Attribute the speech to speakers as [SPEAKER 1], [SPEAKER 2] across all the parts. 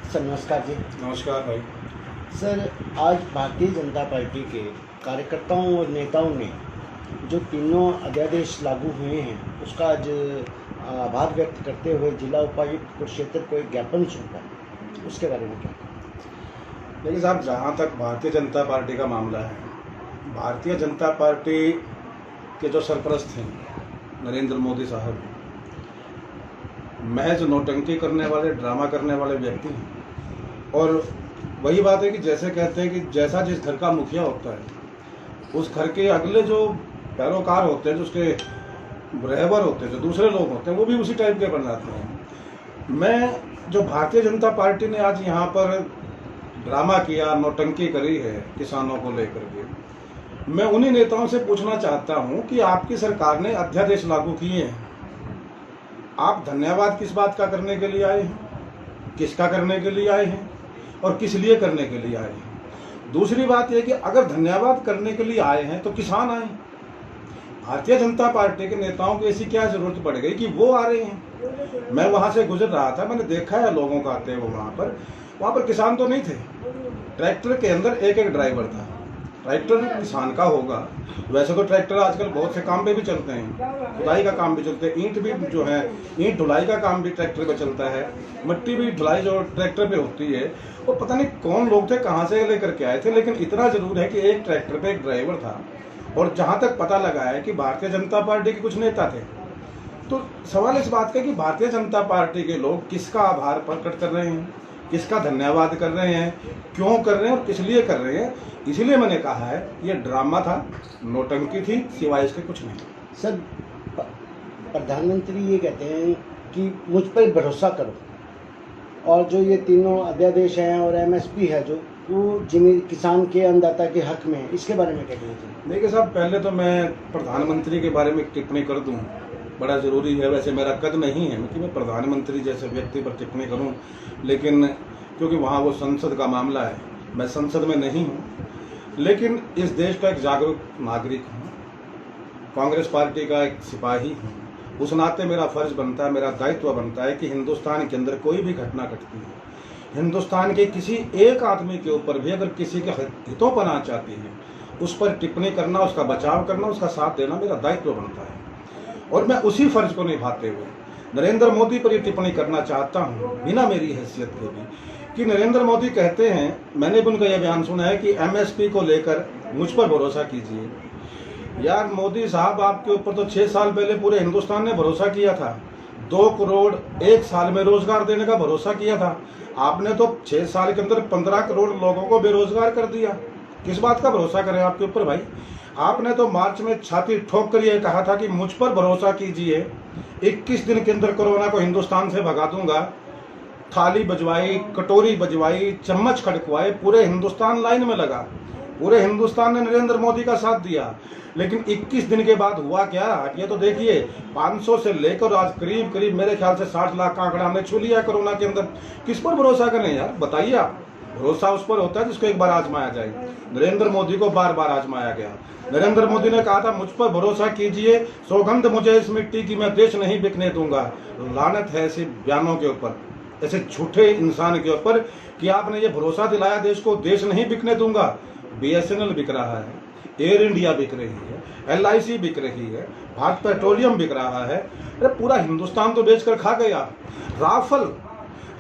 [SPEAKER 1] Sir नमस्कार जी।
[SPEAKER 2] नमस्कार भाई।
[SPEAKER 1] सर आज भारतीय जनता पार्टी के कार्यकर्ताओं और नेताओं ने जो तीनों अध्यादेश लागू हुए हैं उसका आज आभार व्यक्त करते हुए जिला उपायुक्त कुरुक्षेत्र को एक ज्ञापन सौंपा, उसके बारे में क्या?
[SPEAKER 2] देखिए साहब, जहाँ तक भारतीय जनता पार्टी का मामला है, भारतीय जनता पार्टी के जो सरपरस्त हैं नरेंद्र मोदी साहब महज नौटंकी करने वाले, ड्रामा करने वाले व्यक्ति हैं। और वही बात है कि जैसे कहते हैं कि जैसा जिस घर का मुखिया होता है उस घर के अगले जो पैरोकार होते हैं, जो उसके रहबर होते हैं, जो दूसरे लोग होते हैं, वो भी उसी टाइप के बन जाते हैं। मैं जो भारतीय जनता पार्टी ने आज यहाँ पर ड्रामा किया, नौटंकी करी है किसानों को लेकर के, मैं उन्हीं नेताओं से पूछना चाहता हूँ कि आपकी सरकार ने अध्यादेश लागू किए हैं, आप धन्यवाद किस बात का करने के लिए आए हैं, किसका करने के लिए आए हैं और किस लिए करने के लिए आए हैं। दूसरी बात यह कि अगर धन्यवाद करने के लिए आए हैं तो किसान आए। भारतीय जनता पार्टी के नेताओं को ऐसी क्या जरूरत पड़ गई कि वो आ रहे हैं। मैं वहां से गुजर रहा था, मैंने देखा है लोगों को आते हुए। वहां पर किसान तो नहीं थे, ट्रैक्टर के अंदर एक एक ड्राइवर था। ट्रैक्टर किसान का होगा, वैसे तो ट्रैक्टर आजकल बहुत से काम पे भी चलते हैं, खुदाई का काम भी चलते हैं, ईंट भी जो है ईंट ढुलाई का काम भी ट्रैक्टर पे चलता है, मिट्टी भी ढुलाई जो ट्रैक्टर पे होती है। वो पता नहीं कौन लोग थे, कहाँ से लेकर के आए थे, लेकिन इतना जरूर है कि एक ट्रैक्टर पे एक ड्राइवर था। और जहाँ तक पता लगा है कि भारतीय जनता पार्टी के कुछ नेता थे। तो सवाल इस बात का कि भारतीय जनता पार्टी के लोग किसका आभार प्रकट कर रहे हैं, किसका धन्यवाद कर रहे हैं, क्यों कर रहे हैं और किस लिए कर रहे हैं। इसलिए मैंने कहा है ये ड्रामा था, नौटंकी थी, सिवाय इसके कुछ नहीं।
[SPEAKER 1] सर प्रधानमंत्री ये कहते हैं कि मुझ पर भरोसा करो, और जो ये तीनों अध्यादेश हैं और एमएसपी है जो वो जमीन किसान के अन्नदाता के हक में है, इसके बारे में क्या कहना चाहिए?
[SPEAKER 2] देखिए साहब, पहले तो मैं प्रधानमंत्री के बारे में टिप्पणी कर दूं, बड़ा ज़रूरी है। वैसे मेरा कद नहीं है कि मैं प्रधानमंत्री जैसे व्यक्ति पर टिप्पणी करूं, लेकिन क्योंकि वहाँ वो संसद का मामला है, मैं संसद में नहीं हूँ। लेकिन इस देश का एक जागरूक नागरिक हूँ, कांग्रेस पार्टी का एक सिपाही हूँ। उस नाते मेरा फर्ज बनता है, मेरा दायित्व बनता है कि हिंदुस्तान के अंदर कोई भी घटना घटती है, हिंदुस्तान के किसी एक आदमी के ऊपर भी अगर किसी के हितों पर आना चाहती है, उस पर टिप्पणी करना, उसका बचाव करना, उसका साथ देना मेरा दायित्व बनता है। और मैं उसी फर्ज को निभाते हुए नरेंद्र मोदी पर ये टिप्पणी करना चाहता हूँ, बिना मेरी हैसियत के भी, कि नरेंद्र मोदी कहते हैं, मैंने भी उनका यह बयान सुना है कि एमएसपी को लेकर मुझ पर भरोसा कीजिए। यार मोदी साहब, आपके ऊपर तो 6 साल पहले पूरे हिंदुस्तान ने भरोसा किया था, 2 करोड़ 1 साल में रोजगार देने का भरोसा किया था। आपने तो 6 साल के अंदर 15 करोड़ लोगों को बेरोजगार कर दिया। किस बात का भरोसा करें आपके ऊपर भाई? आपने तो मार्च में छाती ठोक कर यह कहा था कि मुझ पर भरोसा कीजिए, 21 दिन के अंदर कोरोना को हिंदुस्तान से भगा दूंगा। थाली बजवाई, कटोरी बजवाई, चम्मच खड़कवाए, पूरे हिंदुस्तान लाइन में लगा, पूरे हिंदुस्तान ने नरेंद्र मोदी का साथ दिया। लेकिन 21 दिन के बाद हुआ क्या, ये तो देखिए, 500 से लेकर आज करीब करीब मेरे ख्याल से 60 लाख का आंकड़ा हमने छू लिया कोरोना के अंदर। किस पर भरोसा करें यार, बताइए आप? भरोसा उस पर होता है जिसको एक बार आजमाया जाए। नरेंद्र मोदी को बार बार आजमाया गया। नरेंद्र मोदी ने कहा था मुझ पर भरोसा कीजिए, सौगंध मुझे इस मिट्टी की, मैं देश नहीं बिकने दूंगा। लानत है ऐसे बयानों के ऊपर, ऐसे झूठे इंसान के ऊपर कि आपने ये भरोसा दिलाया देश को, देश नहीं बिकने दूंगा। बीएसएनएल बिक रहा है, एयर इंडिया बिक रही है, एलआईसी बिक रही है, भारत पेट्रोलियम बिक रहा है। अरे पूरा हिंदुस्तान तो बेचकर खा गया।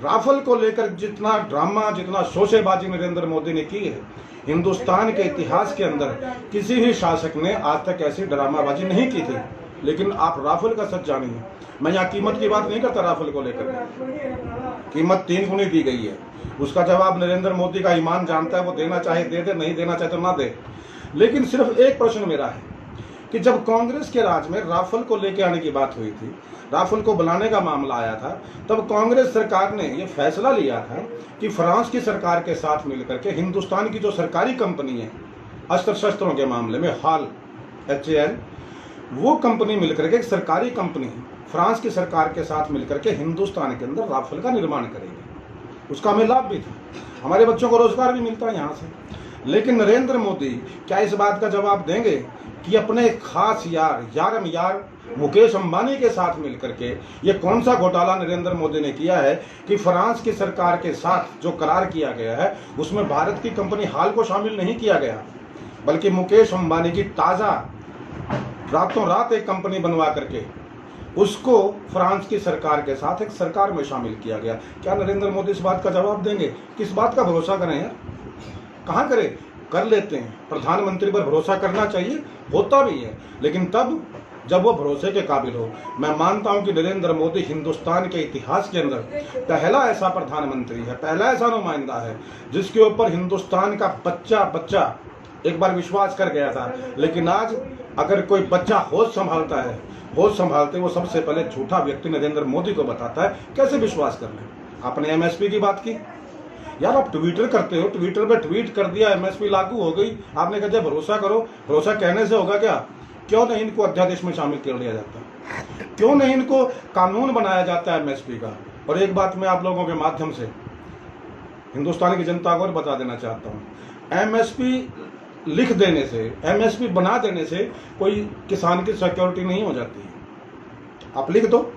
[SPEAKER 2] राफेल को लेकर जितना ड्रामा, जितना शोशेबाजी नरेंद्र मोदी ने की है, हिंदुस्तान के इतिहास के अंदर किसी भी शासक ने आज तक ऐसी ड्रामाबाजी नहीं की थी। लेकिन आप राफेल का सच जानिए, मैं यहाँ कीमत की बात नहीं करता, राफेल को लेकर कीमत 3 गुनी दी गई है। उसका जवाब नरेंद्र मोदी का ईमान जानता है, वो देना चाहे दे दे, नहीं देना चाहे तो ना दे। लेकिन सिर्फ एक प्रश्न मेरा है कि जब कांग्रेस के राज में राफेल को लेकर आने की बात हुई थी, राफेल को बुलाने का मामला आया था, तब कांग्रेस सरकार ने यह फैसला लिया था कि फ्रांस की सरकार के साथ मिलकर के हिंदुस्तान की जो सरकारी कंपनी है अस्त्र शस्त्रों के मामले में, हाल HAL, वो कंपनी मिलकर के, एक सरकारी कंपनी फ्रांस की सरकार के साथ मिलकर के हिंदुस्तान के अंदर राफेल का निर्माण करेगी। उसका हमें लाभ भी था, हमारे बच्चों को रोजगार भी मिलता है यहाँ से। लेकिन नरेंद्र मोदी क्या इस बात का जवाब देंगे कि अपने एक खास यार मुकेश अंबानी के साथ मिलकर के ये कौन सा घोटाला नरेंद्र मोदी ने किया है कि फ्रांस की सरकार के साथ जो करार किया गया है उसमें भारत की कंपनी हाल को शामिल नहीं किया गया, बल्कि मुकेश अंबानी की ताज़ा रातों रात एक कंपनी बनवा करके उसको फ्रांस की सरकार के साथ एक सरकार में शामिल किया गया। क्या नरेंद्र मोदी इस बात का जवाब देंगे? किस बात का भरोसा करें यार? कहाँ करें? कर लेते हैं, प्रधानमंत्री पर भरोसा करना चाहिए, होता भी है, लेकिन तब जब वो भरोसे के काबिल हो। मैं मानता हूं कि नरेंद्र मोदी हिंदुस्तान के इतिहास के अंदर पहला ऐसा प्रधानमंत्री है, पहला ऐसा नुमाइंदा है जिसके ऊपर हिंदुस्तान का बच्चा एक बार विश्वास कर गया था। लेकिन आज अगर कोई बच्चा होश संभालता है, होश संभालते वो सबसे पहले झूठा व्यक्ति नरेंद्र मोदी को बताता है। कैसे विश्वास कर लें? आपने एमएसपी की बात की यार, आप ट्विटर करते हो, ट्विटर पे ट्वीट कर दिया एमएसपी लागू हो गई, आपने कहा भरोसा करो। भरोसा कहने से होगा क्या? क्यों नहीं इनको अध्यादेश में शामिल कर लिया जाता? क्यों नहीं इनको कानून बनाया जाता है एमएसपी का? और एक बात मैं आप लोगों के माध्यम से हिंदुस्तान की जनता को बता देना चाहता हूँ, एमएसपी लिख देने से, एमएसपी बना देने से कोई किसान की सिक्योरिटी नहीं हो जाती है। आप लिख दो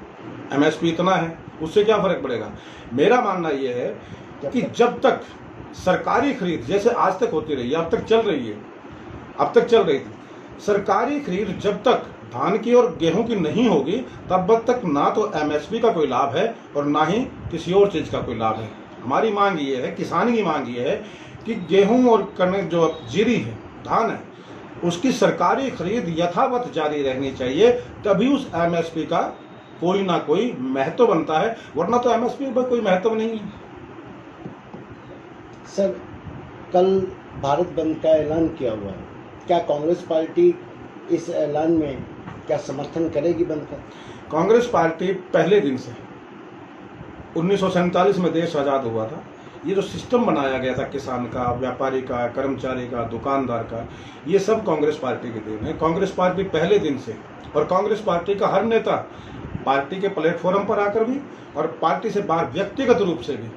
[SPEAKER 2] एमएसपी इतना है, उससे क्या फर्क पड़ेगा? मेरा मानना यह है कि जब तक सरकारी खरीद जैसे आज तक होती रही है, अब तक चल रही है, अब तक चल रही थी, सरकारी खरीद जब तक धान की और गेहूं की नहीं होगी तब तक ना तो एमएसपी का कोई लाभ है और ना ही किसी और चीज का कोई लाभ है। हमारी मांग ये है, किसान की मांग ये है कि गेहूं और कणक जो जीरी है, धान है, उसकी सरकारी खरीद यथावत जारी रहनी चाहिए, तभी उस एमएसपी का कोई ना कोई महत्व बनता है, वरना तो एमएसपी पर कोई महत्व नहीं है।
[SPEAKER 1] सर, कल भारत बंद का ऐलान किया हुआ है, क्या कांग्रेस पार्टी इस ऐलान में क्या समर्थन करेगी बंद का?
[SPEAKER 2] कांग्रेस पार्टी पहले दिन से 1947 में देश आज़ाद हुआ था, ये जो सिस्टम बनाया गया था किसान का, व्यापारी का, कर्मचारी का, दुकानदार का, ये सब कांग्रेस पार्टी की देन है। कांग्रेस पार्टी पहले दिन से, और कांग्रेस पार्टी का हर नेता पार्टी के प्लेटफॉर्म पर आकर भी और पार्टी से बाहर व्यक्तिगत रूप से भी,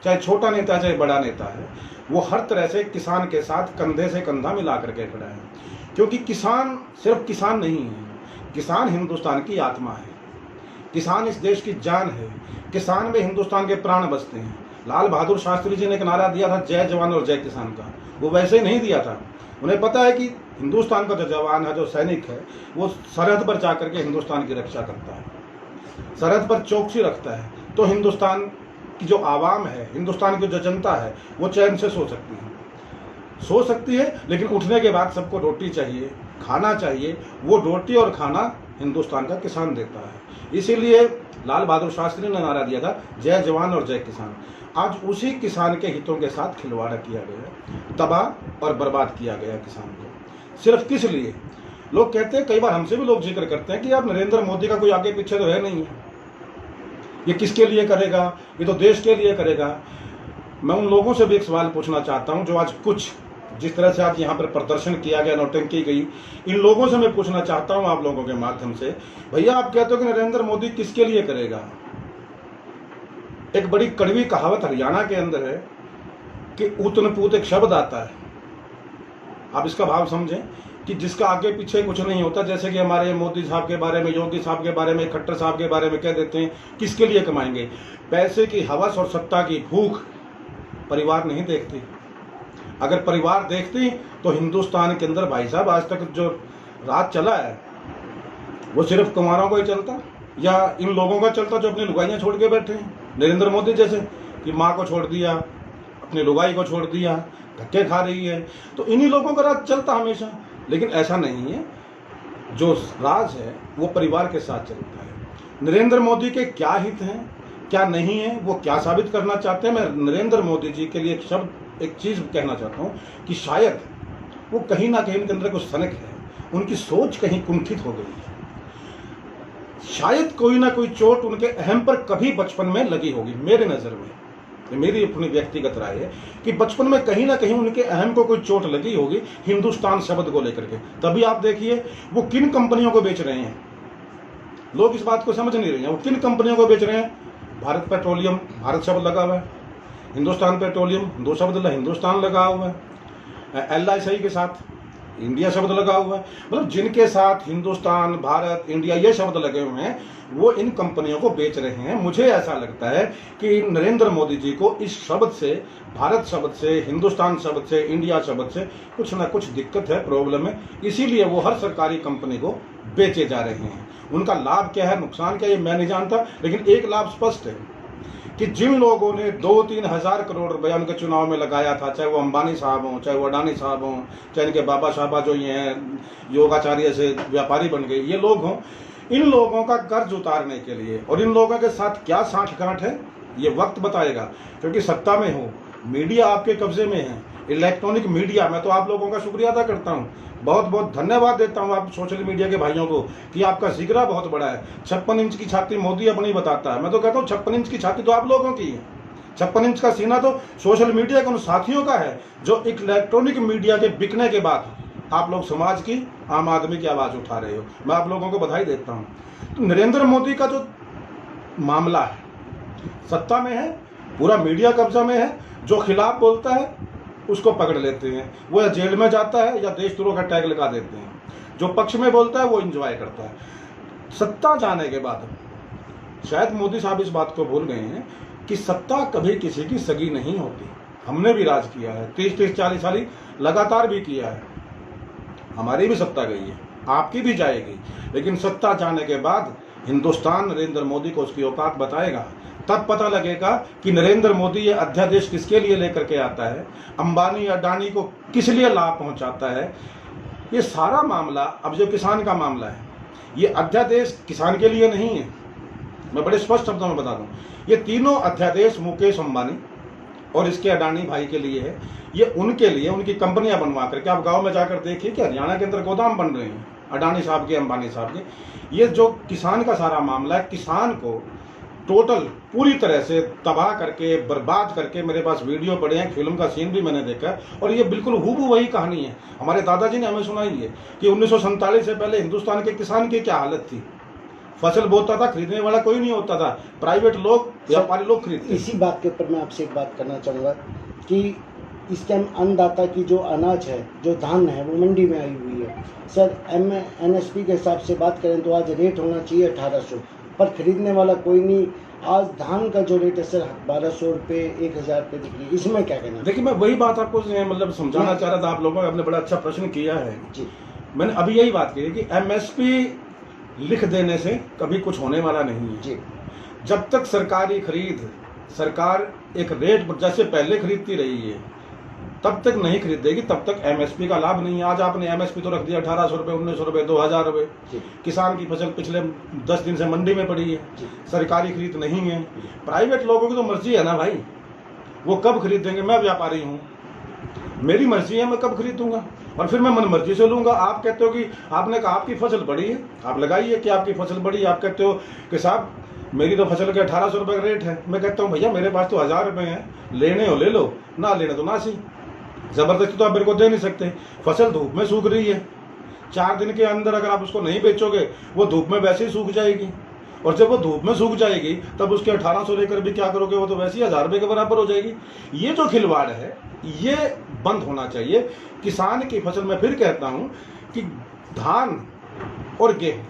[SPEAKER 2] चाहे छोटा नेता चाहे बड़ा नेता है, वो हर तरह से किसान के साथ कंधे से कंधा मिला करके खड़ा है। क्योंकि किसान सिर्फ किसान नहीं है, किसान हिंदुस्तान की आत्मा है, किसान इस देश की जान है, किसान में हिंदुस्तान के प्राण बसते हैं। लाल बहादुर शास्त्री जी ने एक नारा दिया था, जय जवान और जय किसान का, वो वैसे ही नहीं दिया था। उन्हें पता है कि हिंदुस्तान का जो जवान है, जो सैनिक है, वो सरहद पर जाकर के हिंदुस्तान की रक्षा करता है, सरहद पर चौकसी रखता है, तो हिंदुस्तान की जो आवाम है, हिंदुस्तान की जो जनता है, वो चैन से सो सकती है। लेकिन उठने के बाद सबको रोटी चाहिए, खाना चाहिए, वो रोटी और खाना हिंदुस्तान का किसान देता है। इसीलिए लाल बहादुर शास्त्री ने नारा दिया था, जय जवान और जय किसान। आज उसी किसान के हितों के साथ खिलवाड़ किया गया, तबाह और बर्बाद किया गया किसान को। सिर्फ किस लिए? लोग कहते हैं, कई बार हमसे भी लोग जिक्र करते हैं कि यार नरेंद्र मोदी का कोई आगे पीछे तो है नहीं है, ये किसके लिए करेगा, ये तो देश के लिए करेगा। मैं उन लोगों से भी एक सवाल पूछना चाहता हूं जो आज कुछ जिस तरह से आज यहाँ पर प्रदर्शन किया गया, नौटंकी गई, इन लोगों से मैं पूछना चाहता हूं आप लोगों के माध्यम से, भैया आप कहते हो कि नरेंद्र मोदी किसके लिए करेगा? एक बड़ी कड़वी कहावत हरियाणा के अंदर है कि ऊतनपूत एक शब्द आता है, आप इसका भाव समझें कि जिसका आगे पीछे कुछ नहीं होता। जैसे कि हमारे मोदी साहब के बारे में, योगी साहब के बारे में, खट्टर साहब के बारे में कह देते हैं, किसके लिए कमाएंगे? पैसे की हवस और सत्ता की भूख परिवार नहीं देखती। अगर परिवार देखती तो हिंदुस्तान के अंदर भाई साहब आज तक जो राज चला है वो सिर्फ कुमारों को ही चलता, या इन लोगों का चलता जो अपनी लुगाइयाँ छोड़ के बैठे हैं, नरेंद्र मोदी जैसे, कि माँ को छोड़ दिया, अपनी लुगाई को छोड़ दिया, धक्के खा रही है, तो इन्हीं लोगों का राज चलता हमेशा। लेकिन ऐसा नहीं है, जो राज है वो परिवार के साथ चलता है। नरेंद्र मोदी के क्या हित हैं, क्या नहीं है, वो क्या साबित करना चाहते हैं? मैं नरेंद्र मोदी जी के लिए एक चीज़ कहना चाहता हूँ कि शायद वो कहीं ना कहीं उनके अंदर कुछ सनक है, उनकी सोच कहीं कुंठित हो गई है, शायद कोई ना कोई चोट उनके अहम पर कभी बचपन में लगी होगी। मेरे नज़र में, मेरी अपनी व्यक्तिगत राय है कि बचपन में कहीं ना कहीं उनके अहम को कोई चोट लगी होगी हिंदुस्तान शब्द को लेकर के। तभी आप देखिए वो किन कंपनियों को बेच रहे हैं, लोग इस बात को समझ नहीं रहे हैं। वो किन कंपनियों को बेच रहे हैं? भारत पेट्रोलियम, भारत शब्द लगा हुआ है, हिंदुस्तान पेट्रोलियम, दो शब्द हिंदुस्तान लगा हुआ है, LIC के साथ इंडिया शब्द लगा हुआ है। मतलब जिनके साथ हिंदुस्तान, भारत, इंडिया ये शब्द लगे हुए हैं वो इन कंपनियों को बेच रहे हैं। मुझे ऐसा लगता है कि नरेंद्र मोदी जी को इस शब्द से, भारत शब्द से, हिंदुस्तान शब्द से, इंडिया शब्द से कुछ ना कुछ दिक्कत है, प्रॉब्लम है, इसीलिए वो हर सरकारी कंपनी को बेचे जा रहे हैं। उनका लाभ क्या है, नुकसान क्या है, ये मैं नहीं जानता, लेकिन एक लाभ स्पष्ट है कि जिन लोगों ने 2-3 हज़ार करोड़ रुपया उनके चुनाव में लगाया था, चाहे वो अंबानी साहब हों, चाहे वो अडानी साहब हों, चाहे इनके बाबा साहबा जो ये हैं योगाचार्य से व्यापारी बन गए, ये लोग हों, इन लोगों का कर्ज उतारने के लिए और इन लोगों के साथ क्या साठगांठ है ये वक्त बताएगा। क्योंकि सत्ता में हो, मीडिया आपके कब्जे में है, इलेक्ट्रॉनिक मीडिया, मैं तो आप लोगों का शुक्रिया अदा करता हूँ, बहुत बहुत धन्यवाद देता हूँ आप सोशल मीडिया के भाइयों को कि आपका जिगरा बहुत बड़ा है। 56 इंच की छाती मोदी अपनी बताता है, मैं तो कहता हूँ 56 इंच की छाती तो आप लोगों की है। 56 इंच का सीना तो सोशल मीडिया के उन साथियों का है जो इलेक्ट्रॉनिक मीडिया के बिकने के बाद आप लोग समाज की, आम आदमी की आवाज़ उठा रहे हो। मैं आप लोगों को बधाई देता हूँ। तो नरेंद्र मोदी का जो मामला है, सत्ता में है, पूरा मीडिया कब्जा में है, जो खिलाफ बोलता है उसको पकड़ लेते हैं, वो या जेल में जाता है या देशद्रोह का टैग लगा देते हैं, जो पक्ष में बोलता है वो एंजॉय करता है। सत्ता जाने के बाद शायद मोदी साहब इस बात को भूल गए हैं कि सत्ता कभी किसी की सगी नहीं होती। हमने भी राज किया है, 30-40 साल लगातार भी किया है, हमारी भी सत्ता गई है, आपकी भी जाएगी, लेकिन सत्ता जाने के बाद हिंदुस्तान नरेंद्र मोदी को उसकी औकात बताएगा। तब पता लगेगा कि नरेंद्र मोदी ये अध्यादेश किसके लिए लेकर के आता है, अंबानी अडानी को किस लिए लाभ पहुंचाता है। ये सारा मामला, अब जो किसान का मामला है, ये अध्यादेश किसान के लिए नहीं है, मैं बड़े स्पष्ट शब्दों में बता दूं। ये तीनों अध्यादेश मुकेश अंबानी और इसके अडानी भाई के लिए है। ये उनके लिए, उनकी कंपनियां बनवा करके, आप गांव में जाकर देखिए कि हरियाणा के अंदर गोदाम बन रहे हैं अडानी साहब के, अंबानी साहब के। ये जो किसान का सारा मामला है, किसान को टोटल पूरी तरह से तबाह करके, बर्बाद करके, मेरे पास वीडियो पड़े हैं, फिल्म का सीन भी मैंने देखा है, और ये बिल्कुल हूबहू वही कहानी है। हमारे दादाजी ने हमें सुनाई है कि 1947 से पहले हिंदुस्तान के किसान की क्या हालत थी। फसल बोता था, खरीदने वाला कोई नहीं होता था, प्राइवेट लोग, व्यापारी लोग खरीदते।
[SPEAKER 1] इसी बात के ऊपर मैं आपसे एक बात करना चाहूँगा कि इस टाइम अन्नदाता की जो अनाज है, जो धान है, वो मंडी में आई हुई है। सर NSP के हिसाब से बात करें तो आज रेट होना चाहिए 1800, पर खरीदने वाला कोई नहीं। आज धान का जो रेट है सर 1200 रुपये, 1000 रुपये दिख रही है, इसमें क्या कहना?
[SPEAKER 2] देखिए, मैं वही बात आपको मतलब समझाना चाह रहा था, आप लोगों ने आपने बड़ा अच्छा प्रश्न किया है जी। मैंने अभी यही बात की कि MSP लिख देने से कभी कुछ होने वाला नहीं है जी। जब तक सरकारी खरीद, सरकार एक रेट पर जैसे पहले खरीदती रही है तब तक नहीं खरीदेगी, तब तक MSP का लाभ नहीं है। आज आपने MSP तो रख दिया 1800 रुपये, 1900 रुपये, 2000 रुपये। किसान की फसल पिछले 10 दिन से मंडी में पड़ी है, सरकारी खरीद नहीं है। प्राइवेट लोगों की तो मर्जी है ना भाई, वो कब खरीदेंगे। मैं व्यापारी हूँ, मेरी मर्जी है, मैं कब खरीदूंगा और फिर मैं मन मर्जी से लूंगा। आप कहते हो कि आपने कहा आपकी फसल बड़ी है, आप लगाइए कि आपकी फसल बड़ी है। आप कहते हो कि साहब मेरी तो फसल के 1800 रुपये का रेट है। मैं कहता हूँ भैया मेरे पास तो 1000 रुपये हैं, लेने हो ले लो, ना लेने तो ना सी, जबरदस्ती तो आप मेरे को दे नहीं सकते। फसल धूप में सूख रही है, 4 दिन के अंदर अगर आप उसको नहीं बेचोगे वो धूप में वैसे ही सूख जाएगी, और जब वो धूप में सूख जाएगी तब उसके 1800 लेकर भी क्या करोगे, वो तो वैसे ही 1000 रुपये के बराबर हो जाएगी। ये जो खिलवाड़ है ये बंद होना चाहिए। किसान की फसल, मैं फिर कहता हूँ कि धान और गेहूँ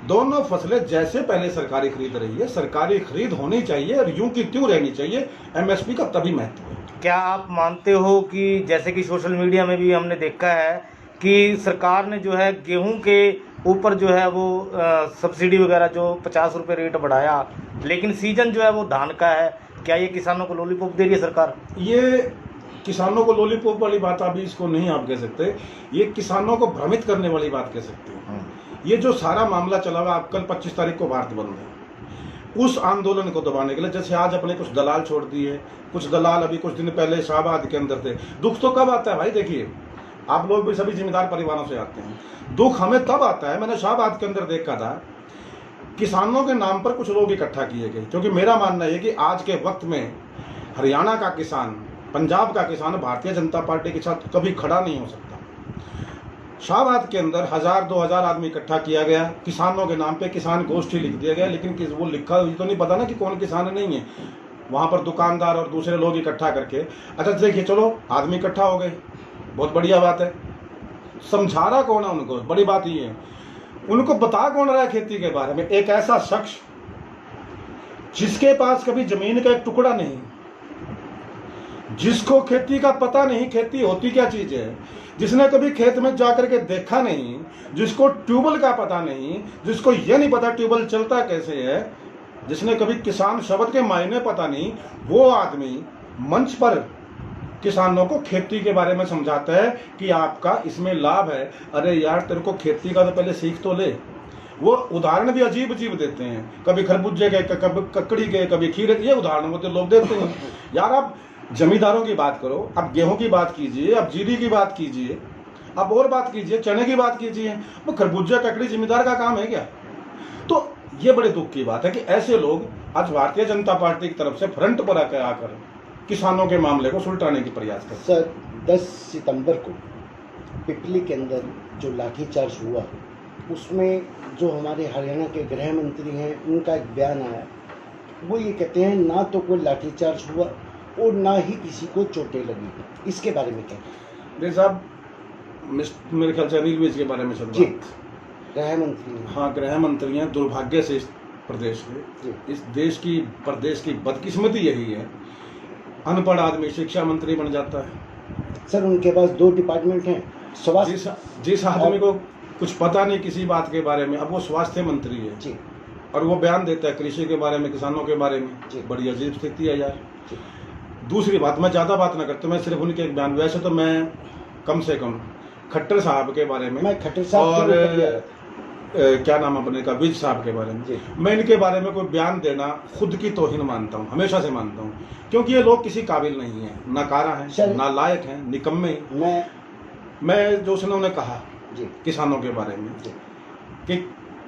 [SPEAKER 2] दोनों फसलें जैसे पहले सरकारी खरीद रही है, सरकारी खरीद होनी चाहिए और यूं की त्यों रहनी चाहिए। MSP का तभी महत्व है।
[SPEAKER 3] क्या आप मानते हो कि जैसे कि सोशल मीडिया में भी हमने देखा है कि सरकार ने जो है गेहूं के ऊपर जो है वो सब्सिडी वगैरह जो 50 रुपये रेट बढ़ाया, लेकिन सीजन जो है वो धान का है। क्या ये किसानों को लॉलीपॉप दे रही है सरकार?
[SPEAKER 2] ये किसानों को लॉलीपॉप वाली बात अभी इसको नहीं आप कह सकते, ये किसानों को भ्रमित करने वाली बात कह सकते हो। ये जो सारा मामला चला हुआ, कल 25 तारीख को भारत बंद है, उस आंदोलन को दबाने के लिए जैसे आज अपने कुछ दलाल छोड़ दिए, कुछ दलाल अभी कुछ दिन पहले शाहबाद के अंदर थे। दुख तो कब आता है भाई, देखिए आप लोग भी सभी जिम्मेदार परिवारों से आते हैं, दुख हमें तब आता है। मैंने शाहबाद के अंदर देखा था किसानों के नाम पर कुछ लोग इकट्ठा किए गए, क्योंकि मेरा मानना है कि आज के वक्त में हरियाणा का किसान, पंजाब का किसान भारतीय जनता पार्टी के साथ कभी खड़ा नहीं हो सकता। शाहबाद के अंदर 1000-2000 आदमी इकट्ठा किया गया, किसानों के नाम पे किसान गोष्ठी लिख दिया गया, लेकिन वो लिखा तो नहीं पता ना कि कौन किसान नहीं है। वहाँ पर दुकानदार और दूसरे लोग इकट्ठा करके, अच्छा देखिए चलो आदमी इकट्ठा हो गए, बहुत बढ़िया बात है, समझा रहा कौन है उनको? बड़ी बात ये है, उनको बता कौन रहा है खेती के बारे में? एक ऐसा शख्स जिसके पास कभी जमीन का एक टुकड़ा नहीं, जिसको खेती का पता नहीं, खेती होती क्या चीज है, जिसने कभी खेत में जाकर के देखा नहीं, जिसको ट्यूबवेल का पता नहीं, जिसको ये नहीं पता ट्यूबवेल चलता कैसे है, जिसने कभी किसान शब्द के मायने पता नहीं, वो आदमी मंच पर किसानों को खेती के बारे में समझाता है कि आपका इसमें लाभ है। अरे यार, तेरे को खेती का तो पहले सीख तो ले। वो उदाहरण भी अजीब अजीब देते हैं, कभी खरबूजे के, कभी ककड़ी के, कभी खीरे के, ये उदाहरण वो तो लोग देते हैं। यार आप जमींदारों की बात करो, अब गेहूं की बात कीजिए, अब जीरी की बात कीजिए, अब और बात कीजिए, चने की बात कीजिए, वो खरबूजा ककड़ी जमींदार का काम है क्या? तो ये बड़े दुख की बात है कि ऐसे लोग आज भारतीय जनता पार्टी की तरफ से फ्रंट पर आकर किसानों के मामले को सुलटाने की प्रयास करते।
[SPEAKER 1] सर, 10 सितंबर को पिपली के अंदर जो लाठीचार्ज हुआ, उसमें जो हमारे हरियाणा के गृह मंत्री हैं, उनका एक बयान आया। वो ये कहते हैं ना तो कोई लाठीचार्ज हुआ और ना ही किसी को चोटें लगी। इसके बारे में क्या?
[SPEAKER 2] देखिए साहब, मेरे ख्याल से अनिल विज के बारे में सब
[SPEAKER 1] जी, गृह मंत्री।
[SPEAKER 2] हाँ, गृह मंत्री हैं। दुर्भाग्य से इस प्रदेश के, इस देश की, प्रदेश की बदकिस्मती यही है, अनपढ़ आदमी शिक्षा मंत्री बन जाता है।
[SPEAKER 1] सर, उनके पास 2 डिपार्टमेंट हैं, स्वास्थ्य।
[SPEAKER 2] जिस आदमी को कुछ पता नहीं किसी बात के बारे में, अब वो स्वास्थ्य मंत्री है
[SPEAKER 1] जी,
[SPEAKER 2] और वो बयान देता है कृषि के बारे में, किसानों के बारे में। बड़ी अजीब स्थिति है यार। दूसरी बात, मैं ज़्यादा बात ना करता, मैं सिर्फ उनके एक बयान, वैसे तो मैं कम से कम खट्टर साहब के बारे में,
[SPEAKER 1] मैं खट्टर साहब
[SPEAKER 2] और क्या नाम अपने का, विज साहब के बारे में, मैं इनके बारे में कोई बयान देना खुद की तौहीन मानता हूँ, हमेशा से मानता हूँ, क्योंकि ये लोग किसी काबिल नहीं है, ना कारा है, ना लायक है, निकम्मे। मैं जो उन्होंने कहा किसानों के बारे में कि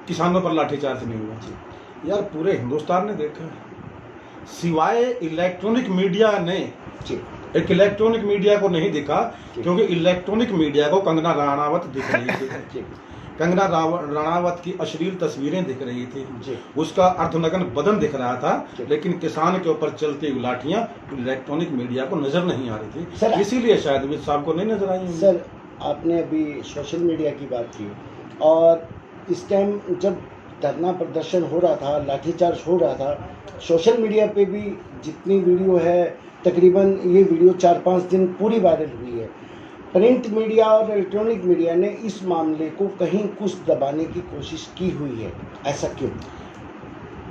[SPEAKER 2] किसानों पर लाठीचार्ज नहीं हुआ, यार पूरे हिंदुस्तान ने देखा है, सिवाय इलेक्ट्रॉनिक मीडिया ने, एक इलेक्ट्रॉनिक मीडिया को नहीं दिखा, क्योंकि इलेक्ट्रॉनिक मीडिया को कंगना रनावत दिख रही थी, कंगना रनावत की अश्लील तस्वीरें दिख रही थी, उसका अर्धनग्न बदन दिख रहा था, लेकिन किसान के ऊपर चलती हुई लाठियां इलेक्ट्रॉनिक मीडिया को नजर नहीं आ रही थी, इसीलिए शायद विज साहब को नहीं नजर आई।
[SPEAKER 1] सर, आपने अभी सोशल मीडिया की बात की, और इस टाइम जब धरना प्रदर्शन हो रहा था, लाठीचार्ज हो रहा था, सोशल मीडिया पे भी जितनी वीडियो है, तकरीबन ये वीडियो 4-5 दिन पूरी वायरल हुई है। प्रिंट मीडिया और इलेक्ट्रॉनिक मीडिया ने इस मामले को कहीं कुछ दबाने की कोशिश की हुई है, ऐसा क्यों?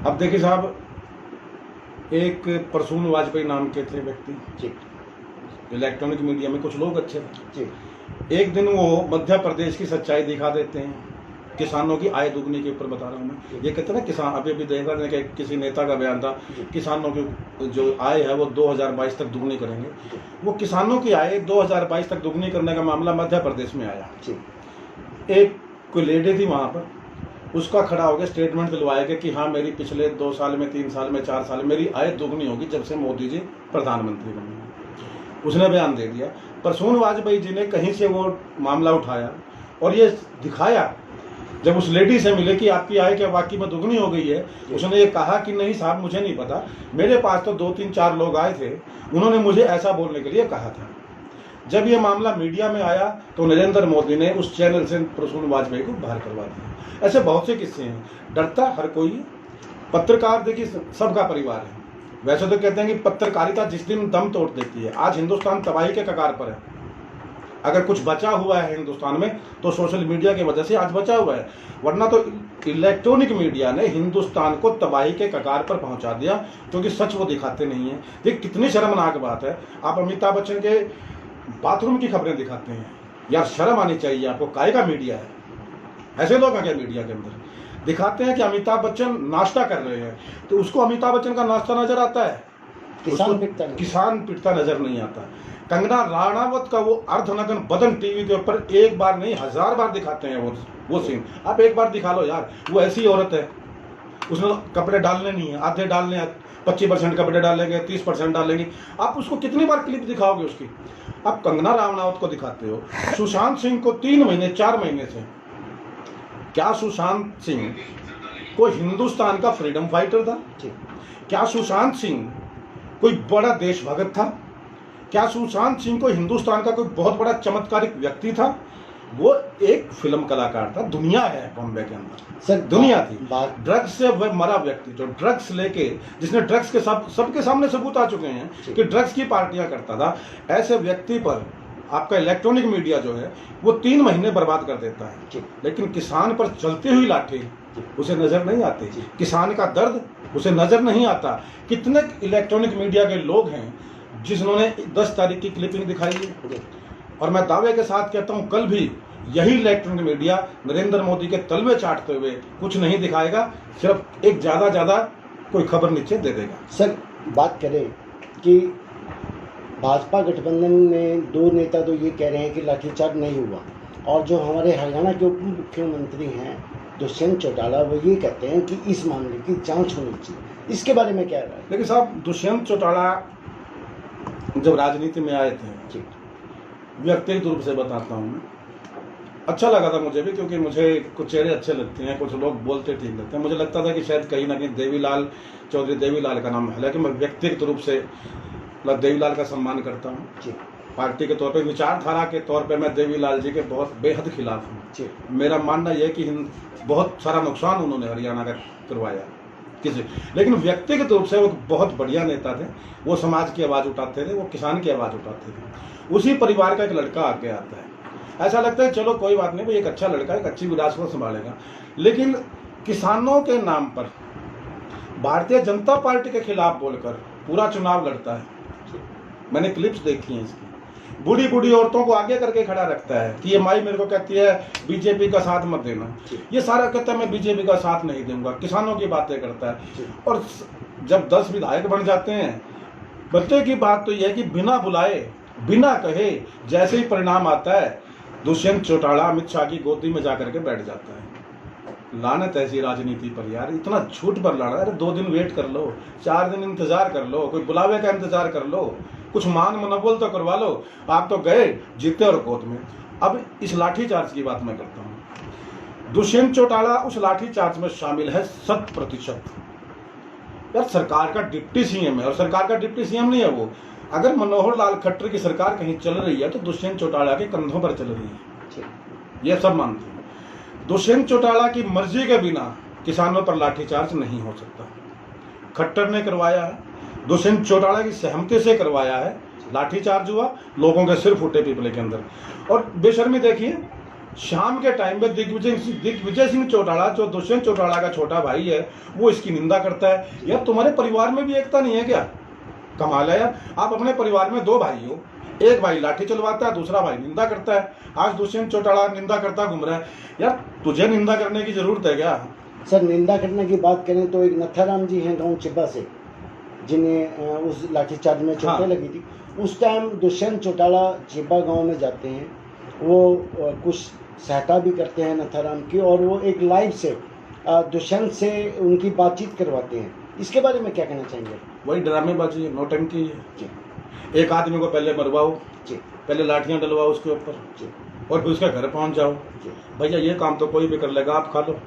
[SPEAKER 2] अब देखिए साहब, एक प्रसून वाजपेयी नाम के थे व्यक्ति, इलेक्ट्रॉनिक मीडिया में कुछ लोग अच्छे थे, एक दिन वो मध्य प्रदेश की सच्चाई दिखा देते हैं, किसानों की आय दुगनी के ऊपर बता रहा हूँ मैं। ये कहते हैं ना, किसान, अभी देख रहे हैं कि किसी नेता का बयान था, किसानों की जो आय है वो 2022 तक दुगनी करेंगे। वो किसानों की आय 2022 तक दुगनी करने का मामला मध्य प्रदेश में आया। एक कोई लेडी थी वहाँ पर, उसका खड़ा हो गया, स्टेटमेंट दिलवाया गया कि हाँ, मेरी पिछले 2 साल में, 3 साल में, 4 साल में मेरी आय दुगनी होगी जब से मोदी जी प्रधानमंत्री बने। उसने बयान दे दिया। प्रसून वाजपेयी जी ने कहीं से वो मामला उठाया और ये दिखाया, जब उस लेडी से मिले कि आपकी आय क्या वाकई में दुगनी हो गई है, उसने ये कहा कि नहीं साहब, मुझे नहीं पता, मेरे पास तो 2-3-4 लोग आए थे, उन्होंने मुझे ऐसा बोलने के लिए कहा था। जब ये मामला मीडिया में आया तो नरेंद्र मोदी ने उस चैनल से प्रसून वाजपेयी को बाहर करवा दिया। ऐसे बहुत से किस्से हैं। डरता हर कोई, पत्रकार देखिए सबका परिवार है। वैसे तो कहते हैं कि पत्रकारिता जिस दिन दम तोड़ देती है, आज हिंदुस्तान तबाही के कगार पर है। अगर कुछ बचा हुआ है हिंदुस्तान में तो सोशल मीडिया की वजह से आज बचा हुआ है, वरना तो इलेक्ट्रॉनिक मीडिया ने हिंदुस्तान को तबाही के कगार पर पहुंचा दिया, क्योंकि सच वो दिखाते नहीं है। देख कितनी शर्मनाक बात है, आप अमिताभ बच्चन के बाथरूम की खबरें दिखाते हैं, यार शर्म आनी चाहिए आपको, काय का मीडिया है? ऐसे लोग हैं क्या मीडिया के अंदर? दिखाते हैं कि अमिताभ बच्चन नाश्ता कर रहे हैं, तो उसको अमिताभ बच्चन का नाश्ता नजर आता है, किसान पिटता नजर नहीं आता। कंगना राणावत का वो अर्धनग्न बदन टीवी के ऊपर एक बार नहीं 1000 बार दिखाते हैं वो सीन। आप एक बार दिखा लो यार, वो ऐसी औरत है, उसने कपड़े डालने नहीं है, आधे डालने हैं, 25% कपड़े डालेंगे, 30% डालेंगे। आप उसको कितनी बार क्लिप दिखाओगे उसकी? आप कंगना राणावत को दिखाते हो। सुशांत सिंह को 3 महीने 4 महीने से, क्या सुशांत सिंह कोई हिंदुस्तान का फ्रीडम फाइटर था? क्या सुशांत सिंह कोई बड़ा देशभक्त था? क्या सुशांत सिंह को हिंदुस्तान का कोई बहुत बड़ा चमत्कारिक व्यक्ति था? वो एक फिल्म कलाकार था, दुनिया है बॉम्बे के अंदर,
[SPEAKER 1] सर
[SPEAKER 2] दुनिया थी।
[SPEAKER 1] बात
[SPEAKER 2] ड्रग्स से वह मरा व्यक्ति जो ड्रग्स लेके, जिसने ड्रग्स के सबके सामने सबूत आ चुके हैं कि ड्रग्स की पार्टियां करता था, ऐसे व्यक्ति पर आपका इलेक्ट्रॉनिक मीडिया जो है वो 3 महीने बर्बाद कर देता है। लेकिन किसान पर चलती हुई लाठी उसे नजर नहीं आती, किसान का दर्द उसे नजर नहीं आता। कितने इलेक्ट्रॉनिक मीडिया के लोग हैं जिन्होंने 10 तारीख की क्लिपिंग दिखाई है, और मैं दावे के साथ कहता हूं कल भी यही इलेक्ट्रॉनिक मीडिया नरेंद्र मोदी के तलवे चाटते हुए कुछ नहीं दिखाएगा, सिर्फ एक ज्यादा कोई खबर नीचे दे देगा।
[SPEAKER 1] सर बात करें कि भाजपा गठबंधन में 2 नेता तो ये कह रहे हैं कि लाठीचार्ज नहीं हुआ, और जो हमारे हरियाणा के उप मुख्यमंत्री हैं दुष्यंत चौटाला, वो ये कहते हैं कि इस मामले की जांच होनी चाहिए। इसके बारे में क्या राय है?
[SPEAKER 2] लेकिन साहब, दुष्यंत चौटाला जब राजनीति में आए थे, व्यक्तिगत रूप से बताता हूँ मैं, अच्छा लगा था मुझे भी, क्योंकि मुझे कुछ चेहरे अच्छे लगते हैं, कुछ लोग बोलते ठीक लगते हैं। मुझे लगता था कि शायद कहीं ना कहीं देवीलाल चौधरी, देवीलाल का नाम है, हालांकि मैं व्यक्तिगत रूप से देवीलाल का सम्मान करता हूँ। पार्टी के तौर पे, विचारधारा के तौर पे मैं देवीलाल जी के बहुत बेहद खिलाफ हूँ। मेरा मानना यह है कि बहुत सारा नुकसान उन्होंने हरियाणा का करवाया किसी, लेकिन व्यक्तिगत रूप से वो बहुत बढ़िया नेता थे। वो समाज की आवाज़ उठाते थे, वो किसान की आवाज़ उठाते थे। उसी परिवार का एक लड़का आगे आता है, ऐसा लगता है चलो कोई बात नहीं भाई, एक अच्छा लड़का एक अच्छी विरासत संभालेगा। लेकिन किसानों के नाम पर भारतीय जनता पार्टी के खिलाफ बोलकर पूरा चुनाव लड़ता है। मैंने क्लिप्स देखी हैं इसकी, बूढ़ी बूढ़ी औरतों को आगे करके खड़ा रखता है कि ये माई मेरे को कहती है बीजेपी का साथ मत देना, ये सारा कहता है मैं बीजेपी का साथ नहीं दूंगा, किसानों की बातें करता है। और जब 10 विधायक बन जाते हैं, बच्चे की बात तो यह है कि बिना बुलाए बिना कहे जैसे ही परिणाम आता है, दुष्यंत चौटाला अमित शाह की गोदी में जाकर के बैठ जाता है। लानत ऐसी राजनीति पर यार, इतना झूठ पर लाना। अरे 2 दिन वेट कर लो, 4 दिन इंतजार कर लो, कोई बुलावे का इंतजार कर लो, कुछ मान मनोबल तो करवा लो। आप तो गए जीते और कोर्ट में। अब इस लाठीचार्ज की बात मैं करता हूँ। दुष्यंत चौटाला उस लाठीचार्ज में शामिल है 100%। यार सरकार का डिप्टी सीएम है, और सरकार का डिप्टी सीएम नहीं है वो। अगर मनोहर लाल खट्टर की सरकार कहीं चल रही है तो दुष्यंत चौटाला के कंधों पर चल रही है, ये सब मानते हैं। दुष्यंत चौटाला की मर्जी के बिना किसानों पर लाठीचार्ज नहीं हो सकता। खट्टर ने करवाया है, दुष्यंत चौटाला की सहमति से करवाया है, लाठीचार्ज हुआ, लोगों के सिर फूटे पीपले के अंदर। और बेशर्मी देखिए, शाम के टाइम में दिग्विजय सिंह चौटाला, जो दुष्यंत चौटाला का छोटा भाई है, वो इसकी निंदा करता है। यार तुम्हारे परिवार में भी एकता नहीं है क्या? कमाल है यार, आप अपने परिवार में 2 भाई हो, एक भाई लाठी चलवाता है, दूसरा भाई निंदा करता है। आज दुष्यंत चौटाला निंदा करता घूम रहा है। यार तुझे निंदा करने की जरूरत है क्या?
[SPEAKER 1] सर निंदा करने की बात करें तो एक नथाराम जी हैं गाँव चिब्बा से, जिन्हें उस लाठीचार्ज में चोटें लगी थी। उस टाइम दुष्यंत चौटाला चिब्बा गांव में जाते हैं, वो कुछ सहायता भी करते हैं नथाराम की, और वो एक लाइव से दुष्यंत से उनकी बातचीत करवाते हैं। इसके बारे में क्या कहना चाहेंगे?
[SPEAKER 2] वही ड्रामेबाजी है, नौटंकी है। एक आदमी को पहले मरवाओ, पहले लाठियां डलवाओ उसके ऊपर, और फिर उसके घर पहुंच जाओ। भैया ये काम तो कोई भी कर लेगा, आप खा लो,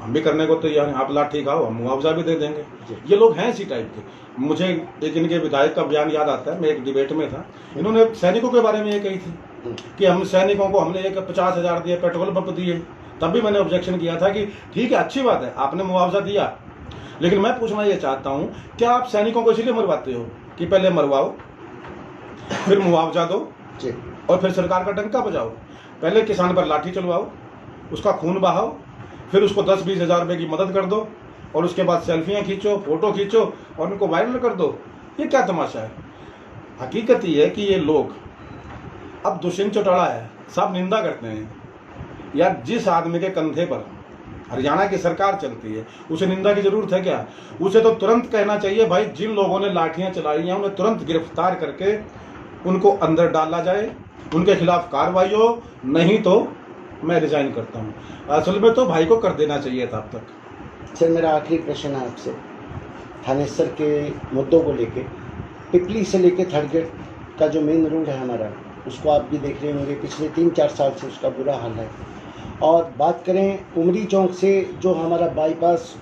[SPEAKER 2] हम भी करने को तैयार हैं, आप लाठी खाओ, हम मुआवजा भी दे देंगे। ये लोग हैं इसी टाइप के। मुझे एक इनके विधायक का बयान याद आता है, मैं एक डिबेट में था, इन्होंने सैनिकों के बारे में ये कही थी कि हम सैनिकों को हमने एक 50,000 दिए, पेट्रोल पंप दिए। तब भी मैंने ऑब्जेक्शन किया था कि ठीक है, अच्छी बात है, आपने मुआवजा दिया, लेकिन मैं पूछना ये चाहता हूँ, क्या आप सैनिकों को इसलिए मरवाते हो कि पहले मरवाओ, फिर मुआवजा दो, और फिर सरकार का डंका बजाओ? पहले किसान पर लाठी चलवाओ, उसका खून बहाओ, फिर उसको 10-20 हज़ार रुपये की मदद कर दो, और उसके बाद सेल्फियाँ खींचो, फोटो खींचो और उनको वायरल कर दो। ये क्या तमाशा है? हकीकत ये है कि ये लोग, अब दुष्यंत चौटाला है, सब निंदा करते हैं यार। जिस आदमी के कंधे पर हरियाणा की सरकार चलती है, उसे निंदा की जरूरत है क्या? उसे तो तुरंत कहना चाहिए भाई, जिन लोगों ने लाठियां चलाई हैं उन्हें तुरंत गिरफ्तार करके उनको अंदर डाला जाए, उनके खिलाफ कार्रवाई हो, नहीं तो मैं रिजाइन करता हूँ। असल में तो भाई को कर देना चाहिए था अब तक।
[SPEAKER 1] सर मेरा आखिरी प्रश्न है आपसे, थानेसर के मुद्दों को लेके, पिपली से लेके थर्डगेट का जो मेन रोड है हमारा, उसको आप भी देख रहे होंगे, पिछले 3-4 साल से उसका बुरा हाल है। और बात करें उमरी चौक से जो हमारा बाईपास,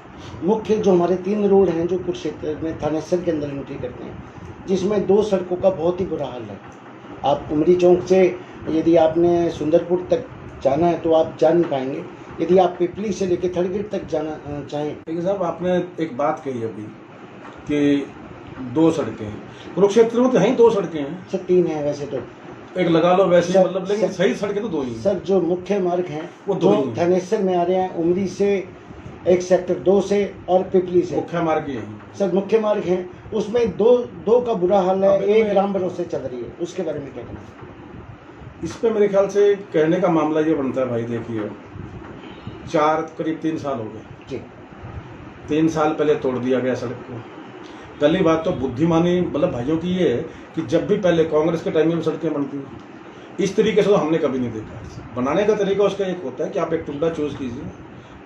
[SPEAKER 1] मुख्य जो हमारे 3 रोड हैं जो कुरुक्षेत्र में थानेसर के अंदर एंट्री करते हैं, जिसमें 2 सड़कों का बहुत ही बुरा हाल है। आप उमरी चौक से यदि आपने सुंदरपुर तक जाना है तो आप जा नहीं पाएंगे। यदि आप पिपली से लेकर थर्ड गेट तक जाना चाहें।
[SPEAKER 2] देखिए साहब, आपने एक बात कही अभी कि 2 सड़कें हैं, कुरुक्षेत्र में तो हैं 2 सड़कें हैं
[SPEAKER 1] सर 3 है वैसे तो।
[SPEAKER 2] एक लगा लो वैसे
[SPEAKER 1] सर,
[SPEAKER 2] मतलब, लेकिन
[SPEAKER 1] सर,
[SPEAKER 2] सही सड़कें तो 2 ही हैं।
[SPEAKER 1] सर जो मुख्य मार्ग हैं
[SPEAKER 2] वो 2 ही हैं।
[SPEAKER 1] थानेसर में आ रहे हैं, उमरी से, एक सेक्टर 2 से और पिपली से।
[SPEAKER 2] मुख्य मार्ग ही हैं
[SPEAKER 1] सर मुख्य मार्ग हैं, उसमें दो का बुरा हाल है,
[SPEAKER 2] अब
[SPEAKER 1] एक
[SPEAKER 2] इनमें-
[SPEAKER 1] राम भरोसे चल रही है, उसके बारे में क्या कहना है?
[SPEAKER 2] इस पे मेरे ख्याल से कहने का मामला ये बनता है भाई, देखिए 3 साल हो गए।
[SPEAKER 1] जी
[SPEAKER 2] 3 साल पहले तोड़ दिया गया सड़क को। पहली बात तो बुद्धिमानी मतलब भाइयों की ये है कि जब भी पहले कांग्रेस के टाइम में सड़कें बनती हैं, इस तरीके से तो हमने कभी नहीं देखा। बनाने का तरीका उसका एक होता है कि आप एक टुकड़ा चूज कीजिए,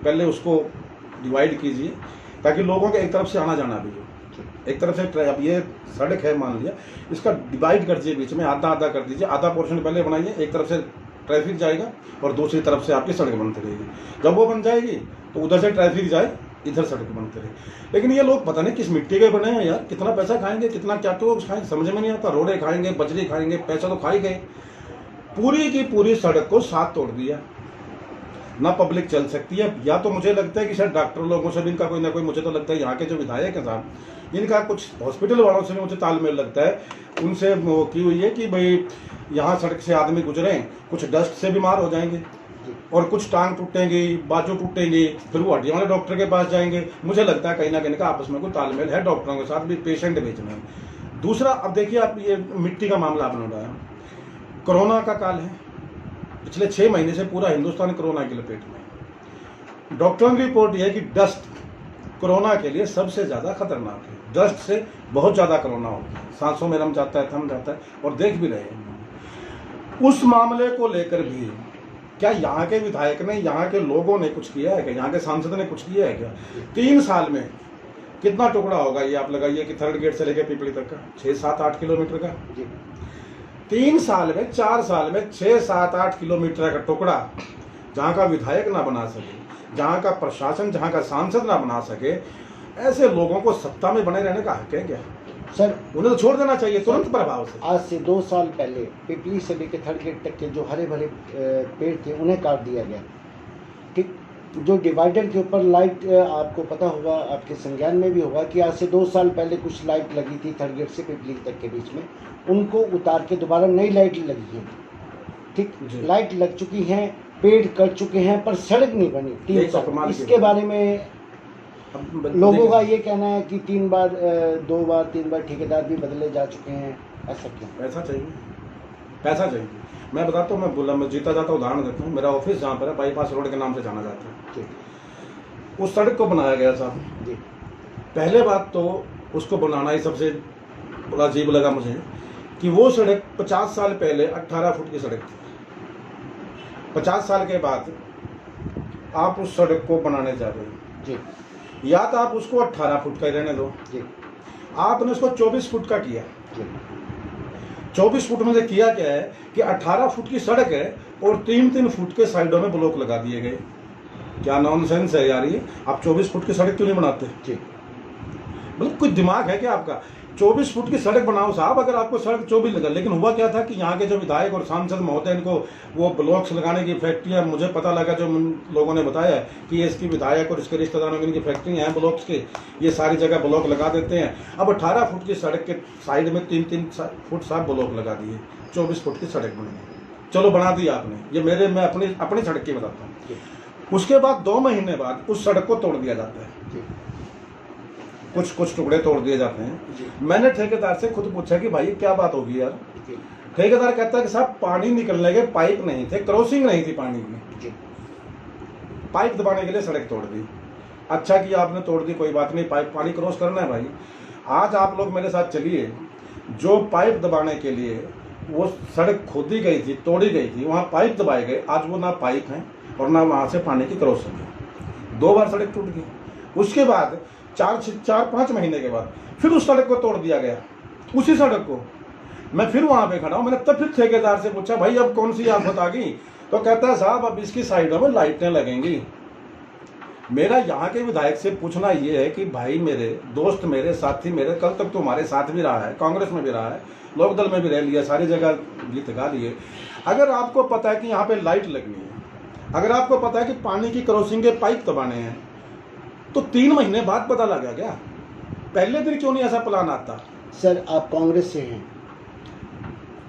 [SPEAKER 2] पहले उसको डिवाइड कीजिए ताकि लोगों के एक तरफ से आना जाना भी हो। एक तरफ से अब ये सड़क है मान लिया, इसका डिवाइड कर दीजिए, बीच में आधा आधा कर दीजिए, आधा पोर्शन पहले बनाइए, एक तरफ से ट्रैफिक जाएगा और दूसरी तरफ से आपकी सड़क बनती रहेगी। जब वो बन जाएगी तो उधर से ट्रैफिक जाए, इधर सड़क बनते रहे। लेकिन ये लोग पता नहीं किस मिट्टी के बने हैं यार, कितना पैसा खाएंगे, कितना क्या तो खाएंगे, समझ में नहीं आता। रोडे खाएंगे, बजरी खाएंगे, पैसा तो खाई गए। पूरी की पूरी सड़क को साथ तोड़ दिया, ना पब्लिक चल सकती है। या तो मुझे लगता है कि शायद डॉक्टर लोगों से भी इनका कोई ना कोई, मुझे तो लगता है यहाँ के जो विधायक हैं साहब, इनका कुछ हॉस्पिटल वालों से भी मुझे तालमेल लगता है। उनसे वो की हुई है कि भाई यहाँ सड़क से आदमी गुजरे, कुछ डस्ट से बीमार हो जाएंगे और कुछ टांग टूटेंगी, बाजू टूटेंगी, फिर वो हड्डियों वाले डॉक्टर के पास जाएंगे। मुझे लगता है कहीं ना कहीं का आपस में कोई तालमेल है डॉक्टरों के साथ भी, पेशेंट बेच में। दूसरा, अब देखिए आप ये मिट्टी का मामला आपने उठाया, कोरोना का काल है, पिछले 6 महीने से पूरा हिंदुस्तान कोरोना की लपेट में। डॉक्टरों की रिपोर्ट यह है कि डस्ट कोरोना के लिए सबसे ज़्यादा खतरनाक है। डस्ट से बहुत ज़्यादा कोरोना होता है, सांसों में थम जाता है और देख भी रहे हैं। उस मामले को लेकर भी क्या यहाँ के विधायक ने, यहाँ के लोगों ने कुछ किया है क्या? यहाँ के सांसद ने कुछ किया है क्या? 3 साल में कितना टुकड़ा होगा ये आप लगाइए कि थर्ड गेट से लेकर पिपली तक का 6-7-8 किलोमीटर का। 3 साल में, 4 साल में 6-7-8 किलोमीटर का टुकड़ा जहाँ का विधायक ना बना सके, जहाँ का प्रशासन, जहाँ का सांसद ना बना सके, ऐसे लोगों को सत्ता में बने रहने का हक है क्या?
[SPEAKER 1] सर
[SPEAKER 2] उन्हें तो छोड़ देना चाहिए तुरंत प्रभाव से।
[SPEAKER 1] आज से 2 साल पहले पिपली से लेकर थर्ड गेट तक के जो हरे भरे पेड़ थे उन्हें काट दिया गया। ठीक, जो डिवाइडर के ऊपर लाइट, आपको पता होगा, आपके संज्ञान में भी होगा कि आज से 2 साल पहले कुछ लाइट लगी थी थर्ड गेट से पिपली तक के बीच में, उनको उतार के दोबारा नई लाइट लगी है। ठीक, लाइट लग चुकी हैं, पेड़ कट चुके हैं, पर सड़क नहीं बनी 3 साल। इसके बारे में लोगों का ये कहना है कि 3 बार 2 बार 3 बार ठेकेदार भी बदले जा चुके हैं। ऐसा क्यों?
[SPEAKER 2] पैसा चाहिए, पैसा चाहिए। मैं बताता हूँ, मैं जीता जाता उदाहरण देता हूँ। मेरा ऑफिस जहाँ पर है, बाईपास रोड के नाम से जाना जाता है। ठीक, उस सड़क को बनाया गया साहब जी। पहले बात तो उसको बनाना ही सबसे बड़ा अजीब लगा मुझे कि वो सड़क 50 साल पहले 18 फुट की सड़क थी। 50 साल के बाद आप उस सड़क को बनाने जा रहे हो
[SPEAKER 1] जी,
[SPEAKER 2] या तो आप उसको 18 फुट का रहने दो
[SPEAKER 1] जी,
[SPEAKER 2] आपने उसको 24 फुट का किया।
[SPEAKER 1] जी।
[SPEAKER 2] 24 फुट में से किया क्या है कि 18 फुट की सड़क है और 3-3 फुट के साइडों में ब्लॉक लगा दिए गए। क्या नॉनसेंस है यार ये? आप 24 फुट की सड़क क्यों नहीं बनाते?
[SPEAKER 1] जी,
[SPEAKER 2] मतलब कोई दिमाग है क्या आपका? 24 फुट की सड़क बनाओ साहब, अगर आपको सड़क 24 लगा। लेकिन हुआ क्या था कि यहाँ के जो विधायक और सांसद महोदय, इनको वो ब्लॉक्स लगाने की फैक्ट्रियाँ, मुझे पता लगा जो लोगों ने बताया कि ये इसकी विधायक और इसके रिश्तेदारों की इनकी फैक्ट्रियाँ हैं ब्लॉक्स की, ये सारी जगह ब्लॉक लगा देते हैं। अब 18 फुट की सड़क के साइड में 3-3 फुट साहब ब्लॉक लगा दिए, 24 फुट की सड़क बनी। चलो बना दी आपने, ये मैं अपनी सड़क की बताता हूँ। उसके बाद 2 महीने बाद उस सड़क को तोड़ दिया जाता है, कुछ टुकड़े तोड़ दिए जाते हैं। मैंने ठेकेदार से खुद पूछा कि भाई क्या बात होगी यार? ठेकेदार कहता है कि साहब पानी निकलने के पाइप नहीं थे, क्रॉसिंग नहीं थी पानी की, पाइप दबाने के लिए सड़क तोड़ दी। अच्छा कि आपने तोड़ दी, कोई बात नहीं, पाइप पानी क्रॉस करना है भाई। आज आप लोग मेरे साथ चलिए, जो पाइप दबाने के लिए वो सड़क खोदी गई थी, तोड़ी गई थी, वहाँ पाइप दबाए गए, आज वो ना पाइप है और ना वहाँ से पानी की क्रॉसिंग है। 2 बार सड़क टूट गई। उसके बाद 4-5 महीने के बाद फिर उस सड़क को तोड़ दिया गया, उसी सड़क को। मैं फिर वहां पे खड़ा हूं, मैंने तब फिर ठेकेदार से पूछा भाई अब कौन सी आफत आ गई? तो कहता है साहब अब इसकी साइडों में लाइटें लगेंगी। मेरा यहाँ के विधायक से पूछना ये है कि भाई मेरे दोस्त, मेरे साथी, मेरे कल तक तो हमारे साथ भी रहा है, कांग्रेस में भी रहा है, लोकदल में भी रह लिया, सारी जगह गीत गा लिए। अगर आपको पता है कि यहाँ पे लाइट लगनी है अगर आपको पता है कि पानी की क्रॉसिंग के पाइप दबाने हैं तो 3 महीने बाद पता लगा क्या? पहले दिन क्यों नहीं ऐसा प्लान आता?
[SPEAKER 1] सर आप कांग्रेस से हैं,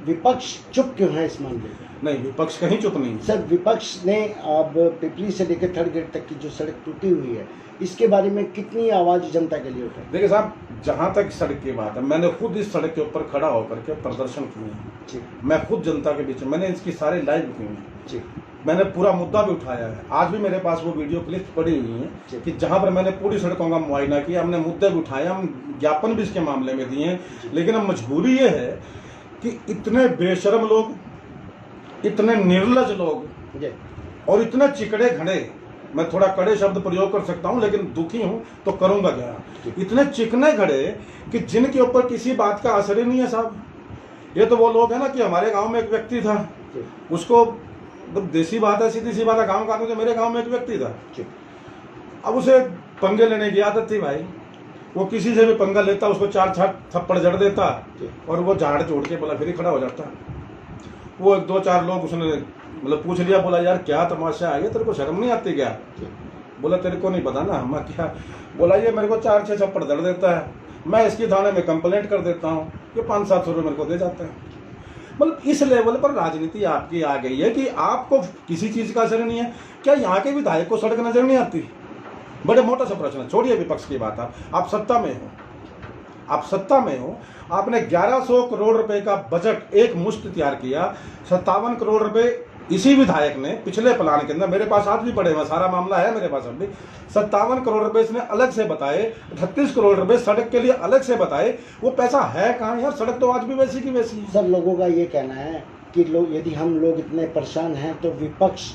[SPEAKER 1] विपक्ष चुप क्यों है इस मामले में?
[SPEAKER 2] नहीं, विपक्ष कहीं चुप नहीं है।
[SPEAKER 1] सर विपक्ष ने अब पिपली से लेकर थर्ड ग्रेड तक की जो सड़क टूटी हुई है, इसके बारे में कितनी आवाज़ जनता के लिए उठाई?
[SPEAKER 2] देखिए साहब, जहाँ तक सड़क की बात है, मैंने खुद इस सड़क के ऊपर खड़ा होकर के प्रदर्शन किए हैं।
[SPEAKER 1] जी
[SPEAKER 2] मैं खुद जनता के बीच में, मैंने इसकी सारे लाइव किए हैं।
[SPEAKER 1] जी
[SPEAKER 2] मैंने पूरा मुद्दा भी उठाया है। आज भी मेरे पास वो वीडियो क्लिप पड़ी हुई हैं कि जहाँ पर मैंने पूरी सड़कों का मुआयना किया, हमने मुद्दे भी उठाए, हम ज्ञापन भी इसके मामले में दिए हैं। लेकिन अब मजबूरी ये है कि इतने बेशर्म लोग, इतने निर्लज लोग
[SPEAKER 1] जी
[SPEAKER 2] और इतने चिकड़े घड़े, मैं थोड़ा कड़े शब्द प्रयोग कर सकता हूं लेकिन दुखी हूं तो करूंगा क्या, इतने चिकने घड़े कि जिनके ऊपर किसी बात का असर ही नहीं है साहब। ये तो वो लोग हैं ना कि हमारे गांव में एक व्यक्ति था, उसको देसी बात है, सीधी सी बात है, गांव का आदमी, तो मेरे गांव में एक व्यक्ति था, अब उसे पंगे लेने की आदत थी भाई। वो किसी से भी पंगा लेता, उसको 4 थप्पड़ जड़ देता और वो झाड़ जोड़ के बोला फिर ही खड़ा हो जाता। वो 2-4 लोग उसने मतलब पूछ लिया, बोला यार क्या तमाशा है ये, तेरे को शर्म नहीं आती क्या? बोला तेरे को नहीं पता ना मैं क्या? बोला ये मेरे को 4-6 थप्पड़ जड़ देता है, मैं इसकी थाने में कंप्लेंट कर देता हूँ, ये 500-700 रुपये मेरे को दे जाता है। मतलब इस लेवल पर राजनीति आपकी आ गई है कि आपको किसी चीज का असर नहीं है। क्या यहाँ के विधायक को सड़क नजर नहीं आती? बड़े मोटा सा प्रश्न है, छोड़िए विपक्ष की बात। आप सत्ता में हो, आप सत्ता में हो, आपने 1100 करोड़ रुपए का बजट एक मुश्त तैयार किया। 57 करोड़ रुपए इसी विधायक ने पिछले प्लान के अंदर, मेरे पास आज भी पड़े हुए, सारा मामला है मेरे पास अब भी, 57 करोड़ रुपए इसने अलग से बताए, 38 करोड़ रुपए सड़क के लिए अलग से बताए। वो पैसा है कहाँ यार? सड़क तो आज भी वैसी की वैसी है।
[SPEAKER 1] सर लोगों का ये कहना है कि लोग, यदि हम लोग इतने परेशान हैं तो विपक्ष,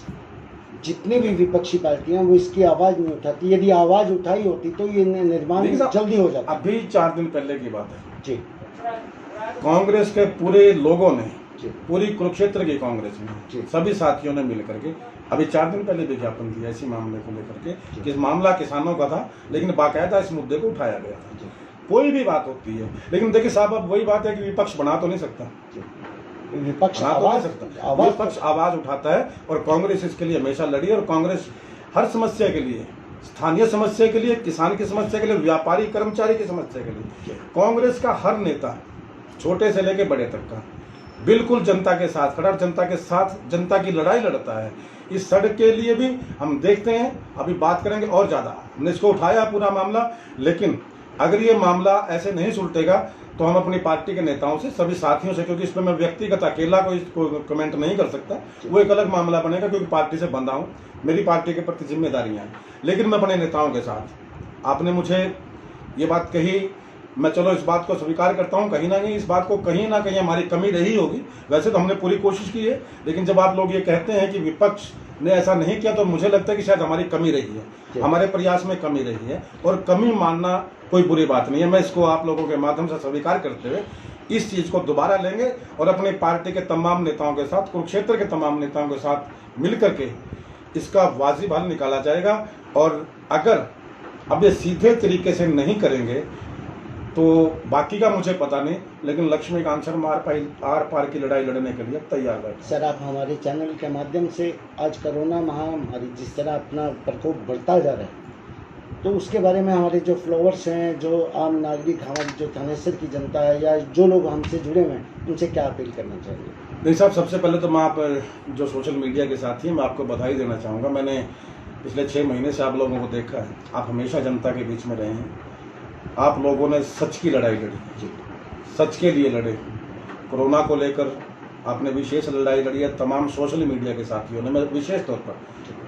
[SPEAKER 1] जितनी भी विपक्षी पार्टियां, वो इसकी आवाज़ नहीं उठाती। यदि आवाज़ उठाई होती तो ये निर्माण जल्दी हो जाता।
[SPEAKER 2] अभी 4 दिन पहले की बात है
[SPEAKER 1] जी,
[SPEAKER 2] कांग्रेस के पूरे लोगों ने, पूरी कुरुक्षेत्र की कांग्रेस
[SPEAKER 1] जी।
[SPEAKER 2] में सभी साथियों ने मिलकर के अभी 4 दिन पहले विज्ञापन दिया इसी मामले को लेकर के कि मामला किसानों का था, लेकिन बाकायदा इस मुद्दे को उठाया गया था। कोई भी बात होती है, लेकिन देखिए साहब, अब वही बात है कि विपक्ष बना तो नहीं सकता,
[SPEAKER 1] विपक्ष
[SPEAKER 2] आवाज उठाता है और कांग्रेस इसके लिए हमेशा लड़ी। और कांग्रेस हर समस्या के लिए, स्थानीय समस्या के लिए, किसान की समस्या के लिए, व्यापारी कर्मचारी की समस्या के लिए, कांग्रेस का हर नेता छोटे से लेकर बड़े तक का बिल्कुल जनता के साथ खड़ा, जनता के साथ जनता की लड़ाई लड़ता है। इस सड़क के लिए भी हम देखते हैं, अभी बात करेंगे और ज्यादा। हमने इसको उठाया पूरा मामला, लेकिन अगर ये मामला ऐसे नहीं सुलटेगा तो हम अपनी पार्टी के नेताओं से, सभी साथियों से, क्योंकि इसमें मैं व्यक्तिगत अकेला कोई कमेंट नहीं कर सकता, वो एक अलग मामला बनेगा क्योंकि पार्टी से बंधा हूँ, मेरी पार्टी के प्रति जिम्मेदारियां हैं। लेकिन मैं अपने नेताओं के साथ, आपने मुझे ये बात कही, मैं चलो इस बात को स्वीकार करता हूँ, कहीं ना कहीं इस बात को कहीं ना कहीं हमारी कमी रही होगी। वैसे तो हमने पूरी कोशिश की है, लेकिन जब आप लोग ये कहते हैं कि विपक्ष ने ऐसा नहीं किया तो मुझे लगता है कि शायद हमारी कमी रही है, हमारे प्रयास में कमी रही है। और कमी मानना कोई बुरी बात नहीं है, मैं इसको आप लोगों के माध्यम से स्वीकार करते हुए इस चीज़ को दोबारा लेंगे और अपने पार्टी के तमाम नेताओं के साथ, कुरुक्षेत्र के तमाम नेताओं के साथ मिल करके इसका वाजिब हल निकाला जाएगा। और अगर अब ये सीधे तरीके से नहीं करेंगे तो बाकी का मुझे पता नहीं, लेकिन लक्ष्मीकांत शर्मा आर पार की लड़ाई लड़ने के लिए तैयार बैठे।
[SPEAKER 1] सर आप हमारे चैनल के माध्यम से आज कोरोना महामारी जिस तरह अपना प्रकोप बढ़ता जा रहा है, तो उसके बारे में हमारे जो फॉलोअर्स हैं, जो आम नागरिक, हमारी जो थानेसर की जनता है या जो लोग हमसे जुड़े हुए हैं, उनसे क्या अपील करना चाहिए?
[SPEAKER 2] नहीं साहब, सबसे पहले तो मैं आप जो सोशल मीडिया के साथी हैं, मैं आपको बधाई देना चाहूँगा। मैंने पिछले 6 महीने से आप लोगों को देखा है, आप हमेशा जनता के बीच में रहे हैं, आप लोगों ने सच की लड़ाई लड़ी, सच के लिए लड़े। कोरोना को लेकर आपने विशेष लड़ाई लड़ी है, तमाम सोशल मीडिया के साथियों ने, मैं विशेष तौर पर,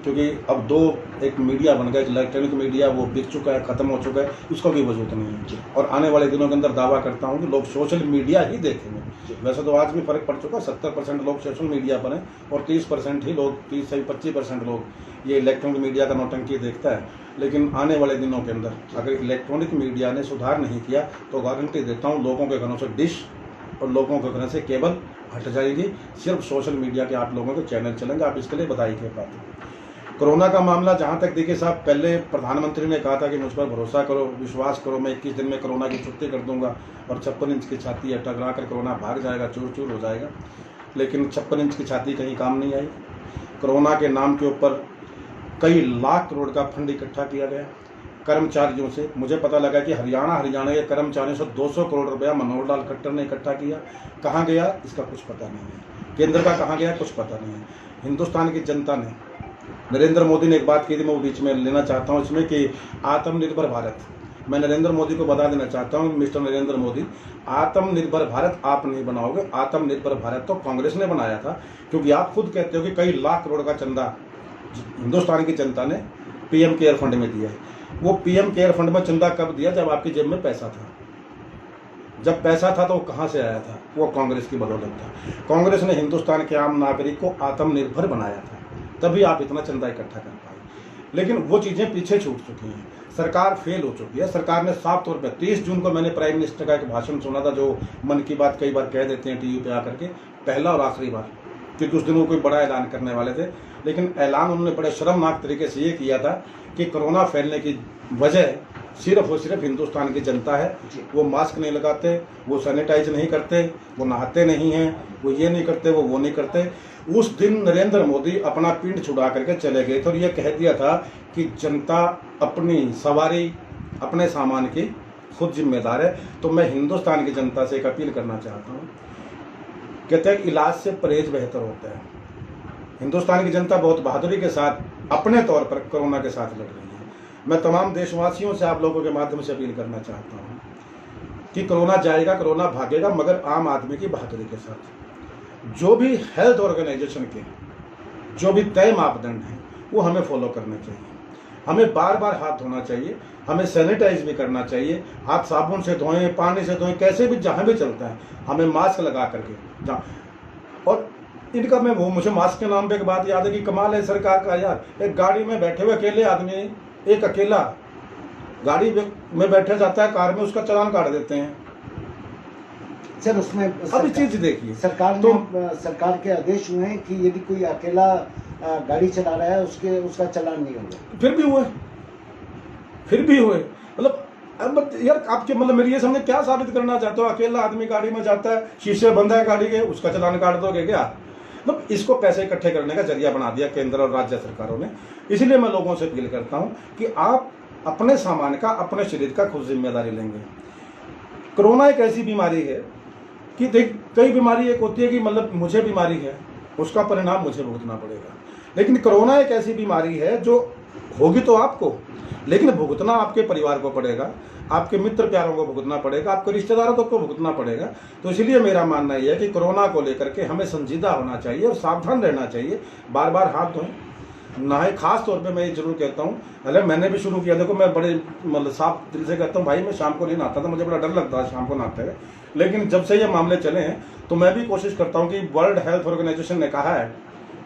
[SPEAKER 2] क्योंकि अब एक मीडिया बन गया, इलेक्ट्रॉनिक मीडिया, वो बिक चुका है, खत्म हो चुका है, उसका भी वजूद नहीं है। और आने वाले दिनों के अंदर दावा करता हूँ कि लोग सोशल मीडिया ही देखेंगे। वैसे तो आज भी फर्क पड़ चुका है, 70% लोग सोशल मीडिया पर हैं और 30% ही लोग, 30 से 25% लोग ये इलेक्ट्रॉनिक मीडिया का नौटंकी देखता है। लेकिन आने वाले दिनों के अंदर अगर इलेक्ट्रॉनिक मीडिया ने सुधार नहीं किया तो गारंटी देता हूँ लोगों के घरों से डिश और लोगों के घरों से केबल हट जाएगी। सिर्फ सोशल मीडिया के आप लोगों के चैनल चलेंगे, आप इसके लिए बधाई के पात्र। कोरोना का मामला जहाँ तक देखिए साहब, पहले प्रधानमंत्री ने कहा था कि मुझ पर भरोसा करो, विश्वास करो, मैं 21 दिन में कोरोना की छुट्टी कर दूंगा और 56 इंच की छाती टकरा कर कोरोना भाग जाएगा, चूर चूर हो जाएगा। लेकिन 56 इंच की छाती कहीं काम नहीं आई। कोरोना के नाम के ऊपर कई लाख करोड़ का फंड इकट्ठा किया गया कर्मचारियों से। मुझे पता लगा कि हरियाणा के कर्मचारियों से 200 करोड़ रुपया मनोहर लाल खट्टर ने इकट्ठा किया। कहाँ गया इसका कुछ पता नहीं है, केंद्र का कहाँ गया कुछ पता नहीं है। हिंदुस्तान की जनता ने, नरेंद्र मोदी ने एक बात की थी, मैं वो बीच में लेना चाहता हूँ इसमें, कि आत्मनिर्भर भारत। मैं नरेंद्र मोदी को बता देना चाहता हूँ, मिस्टर नरेंद्र मोदी, आत्मनिर्भर भारत आप नहीं बनाओगे, आत्मनिर्भर भारत तो कांग्रेस ने बनाया था। क्योंकि आप खुद कहते हो कि कई लाख करोड़ का चंदा हिंदुस्तान की जनता ने पीएम केयर फंड में दिया है। वो पीएम केयर फंड में चंदा कब दिया? जब आपकी जेब में पैसा था। जब पैसा था तो वो कहाँ से आया था? वो कांग्रेस की बदौलत था। कांग्रेस ने हिंदुस्तान के आम नागरिक को आत्मनिर्भर बनाया था, तभी आप इतना चंदा इकट्ठा कर पाए। लेकिन वो चीज़ें पीछे छूट चुकी हैं, सरकार फेल हो चुकी है। सरकार ने साफ तौर पर 30 जून को मैंने प्राइम मिनिस्टर का एक भाषण सुना था, जो मन की बात कई बार कह देते हैं टीवी पे आकर के, पहला और आखिरी बार, क्योंकि उस दिन वो कोई बड़ा ऐलान करने वाले थे। लेकिन ऐलान उन्होंने बड़े शर्मनाक तरीके से ये किया था कि कोरोना फैलने की वजह सिर्फ और सिर्फ हिंदुस्तान की जनता है। वो मास्क नहीं लगाते, वो सैनिटाइज नहीं करते, वो नहाते नहीं हैं, वो ये नहीं करते, वो नहीं करते। उस दिन नरेंद्र मोदी अपना पिंड छुड़ा करके चले गए थे और ये कह दिया था कि जनता अपनी सवारी, अपने सामान की खुद जिम्मेदार है। तो मैं हिंदुस्तान की जनता से एक अपील करना चाहता हूँ। कहते हैं इलाज से परहेज बेहतर होता है। हिंदुस्तान की जनता बहुत बहादुरी के साथ अपने तौर पर कोरोना के साथ लड़ रही है। मैं तमाम देशवासियों से आप लोगों के माध्यम से अपील करना चाहता हूँ कि कोरोना जाएगा, कोरोना भागेगा, मगर आम आदमी की बहादुरी के साथ। जो भी हेल्थ ऑर्गेनाइजेशन के जो भी तय मापदंड हैं वो हमें फॉलो करने चाहिए। हमें बार बार हाथ धोना चाहिए, हमें सैनिटाइज भी करना चाहिए, हाथ साबुन से धोएं, पानी से धोएं, कैसे भी जहाँ भी चलता है हमें मास्क लगा करके जहाँ। और इनका मुझे मास्क के नाम पे एक बात याद है कि कमाल है सरकार का यार। एक गाड़ी में बैठे हुए अकेले आदमी, एक अकेला गाड़ी में बैठे जाता है, कार में उसका चालान काट देते हैं।
[SPEAKER 1] सर उसमें
[SPEAKER 2] अब चीज देखिए,
[SPEAKER 1] सरकार सरकार के आदेश हुए हैं कि यदि कोई अकेला गाड़ी चला रहा है उसका चालान नहीं होगा। फिर भी हुए मतलब अब यार आपके मतलब मेरी ये समझे क्या साबित करना चाहते हो? अकेला आदमी गाड़ी में जाता है, शीशे बंद है गाड़ी के, उसका चालान काट दोगे क्या? मतलब इसको पैसे इकट्ठे करने का जरिया बना दिया केंद्र और राज्य सरकारों ने। इसलिए मैं लोगों से अपील करता हूं कि आप अपने सामान का, अपने शरीर का खुद जिम्मेदारी लेंगे। कोरोना एक ऐसी बीमारी है कि देख, कई बीमारी एक होती है कि मतलब मुझे बीमारी है, उसका परिणाम मुझे भुगतना पड़ेगा। लेकिन कोरोना एक ऐसी बीमारी है जो होगी तो आपको, लेकिन भुगतना आपके परिवार को पड़ेगा, आपके मित्र प्यारों को भुगतना पड़ेगा, आपके रिश्तेदारों को भुगतना पड़ेगा। तो इसलिए मेरा मानना यह है कि कोरोना को लेकर के हमें संजीदा होना चाहिए और सावधान रहना चाहिए। बार बार हाथ धोएं, नहाए। खास तौर पे मैं ये जरूर कहता हूँ, अरे मैंने भी शुरू किया, देखो मैं बड़े मतलब साफ दिल से कहता हूँ भाई, मैं शाम को नहीं नहाता था, मुझे बड़ा डर लगता है शाम को नहाते हुए। लेकिन जब से ये मामले चले हैं तो मैं भी कोशिश करता हूँ कि वर्ल्ड हेल्थ ऑर्गेनाइजेशन ने कहा है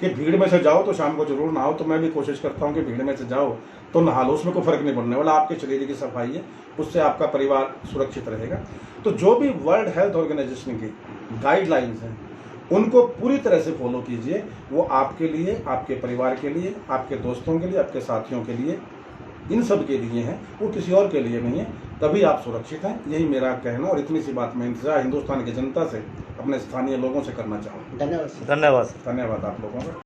[SPEAKER 1] कि भीड़ में से जाओ तो शाम को जरूर नहाओ, तो मैं भी कोशिश करता हूँ कि भीड़ में से जाओ तो नहा लो, उसमें कोई फर्क नहीं पड़ने वाला। आपके शरीर की सफाई है, उससे आपका परिवार सुरक्षित रहेगा। तो जो भी वर्ल्ड हेल्थ ऑर्गेनाइजेशन की गाइडलाइंस हैं उनको पूरी तरह से फॉलो कीजिए। वो आपके लिए, आपके परिवार के लिए, आपके दोस्तों के लिए, आपके साथियों के लिए, इन सब के लिए हैं, वो किसी और के लिए नहीं है। तभी आप सुरक्षित हैं, यही मेरा कहना। और इतनी सी बात मैं इंतजार हिंदुस्तान की जनता से, अपने स्थानीय लोगों से करना चाहूँगा। धन्यवाद।
[SPEAKER 3] धन्यवाद।
[SPEAKER 2] धन्यवाद आप लोगों का।